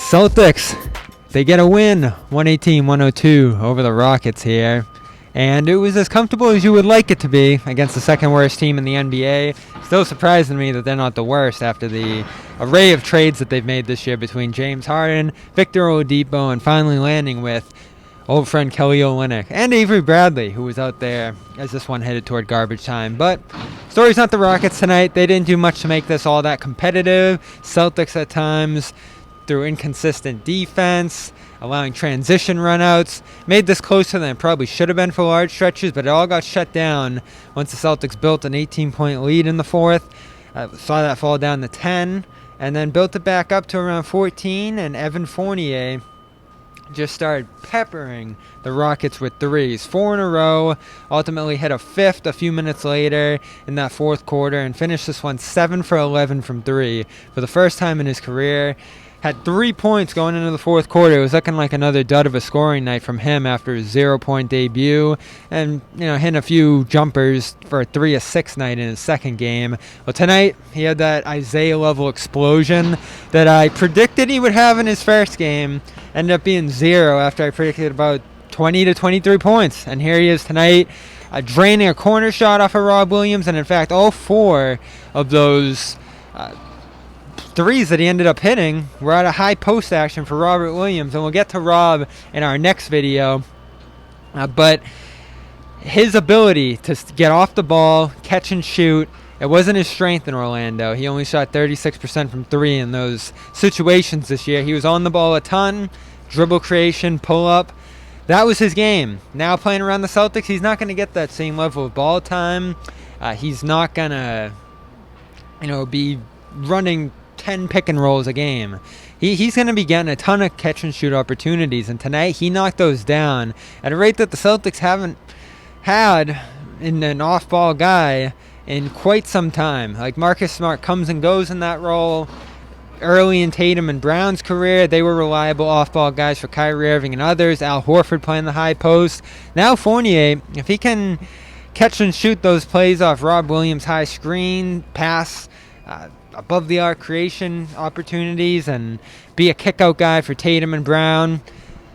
Celtics, they get a win, 118-102 over the Rockets here. And it was as comfortable as you would like it to be against the second worst team in the NBA. Still surprising me that they're not the worst after the array of trades that they've made this year between James Harden, Victor Oladipo, and finally landing with old friend Kelly Olynyk and Avery Bradley, who was out there as this one headed toward garbage time. But story's not the Rockets tonight. They didn't do much to make this all that competitive. Celtics at times, through inconsistent defense, allowing transition runouts, made this closer than it probably should have been for large stretches, but it all got shut down once the Celtics built an 18-point lead in the fourth. Saw that fall down to 10, and then built it back up to around 14, and Evan Fournier just started peppering the Rockets with threes. 4 in a row, ultimately hit a fifth a few minutes later in that fourth quarter, and finished this one 7 for 11 from 3 for the first time in his career. Had 3 points going into the fourth quarter. It was looking like another dud of a scoring night from him after his 0-point debut, and hitting a few jumpers for a 3-of-6 night in his second game. Well, tonight he had that Isaiah level explosion that I predicted he would have in his first game. Ended up being 0 after I predicted about 20 to 23 points, and here he is tonight, draining a corner shot off of Rob Williams, and in fact all 4 of those threes that he ended up hitting were out of high post action for Robert Williams, and we'll get to Rob in our next video. But his ability to get off the ball, catch and shoot, it wasn't his strength in Orlando. He only shot 36% from 3 in those situations this year. He was on the ball a ton, dribble creation, pull up. That was his game. Now playing around the Celtics, he's not going to get that same level of ball time. He's not going to, be running 10 pick and rolls a game. He's going to be getting a ton of catch and shoot opportunities, and tonight he knocked those down at a rate that the Celtics haven't had in an off-ball guy in quite some time. Like, Marcus Smart comes and goes in that role. Early in Tatum and Brown's career, they were reliable off-ball guys for Kyrie Irving and others. Al Horford playing the high post. Now Fournier, if he can catch and shoot those plays off Rob Williams' high screen, pass, above the arc creation opportunities, and be a kick-out guy for Tatum and Brown.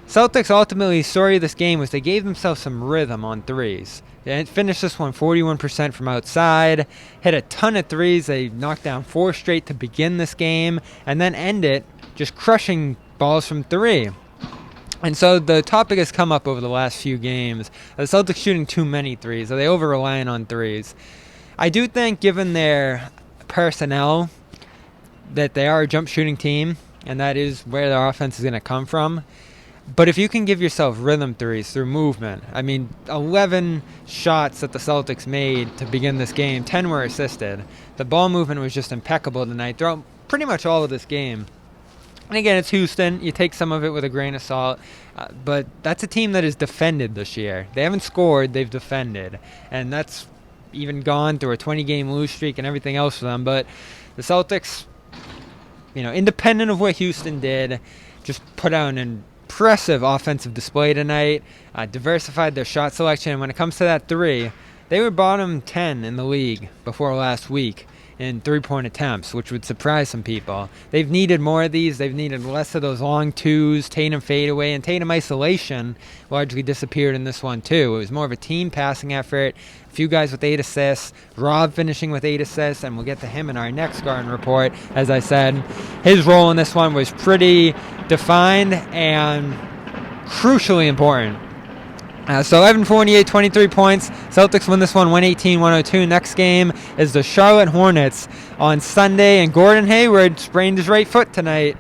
Celtics ultimately, story of this game was they gave themselves some rhythm on threes. They finished this one 41% from outside, hit a ton of threes. They knocked down 4 straight to begin this game, and then end it just crushing balls from 3. And so the topic has come up over the last few games. The Celtics shooting too many threes. Are they over-reliant on threes? I do think, given their personnel, that they are a jump shooting team, and that is where their offense is going to come from. But if you can give yourself rhythm threes through movement, 11 shots that the Celtics made to begin this game, 10 were assisted. The ball movement was just impeccable tonight throughout pretty much all of this game. And again, it's Houston. You take some of it with a grain of salt. But that's a team that has defended this year. They haven't scored, they've defended. And that's even gone through a 20-game lose streak and everything else for them. But the Celtics, independent of what Houston did, just put out an impressive offensive display tonight, diversified their shot selection. And when it comes to that 3, they were bottom 10 in the league before last week in 3-point attempts, which would surprise some people. They've needed more of these. They've needed less of those long twos, Tatum fadeaway, and Tatum isolation largely disappeared in this one too. It was more of a team passing effort. A few guys with 8 assists. Rob finishing with 8 assists, and we'll get to him in our next Garden Report. As I said, his role in this one was pretty defined and crucially important. So Evan Fournier, 23 points. Celtics win this one 118-102. Next game is the Charlotte Hornets on Sunday, and Gordon Hayward sprained his right foot tonight.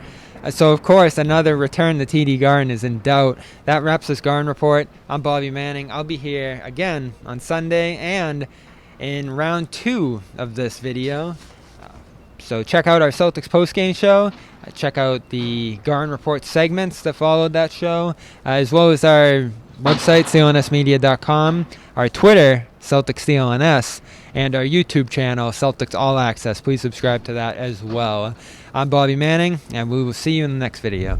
So, of course, another return to TD Garden is in doubt. That wraps this Garden Report. I'm Bobby Manning. I'll be here again on Sunday and in round 2 of this video. So check out our Celtics postgame show. Check out the Garden Report segments that followed that show, as well as our website, clnsmedia.com, our Twitter, CelticsCLNS, and our YouTube channel, Celtics All Access. Please subscribe to that as well. I'm Bobby Manning, and we will see you in the next video.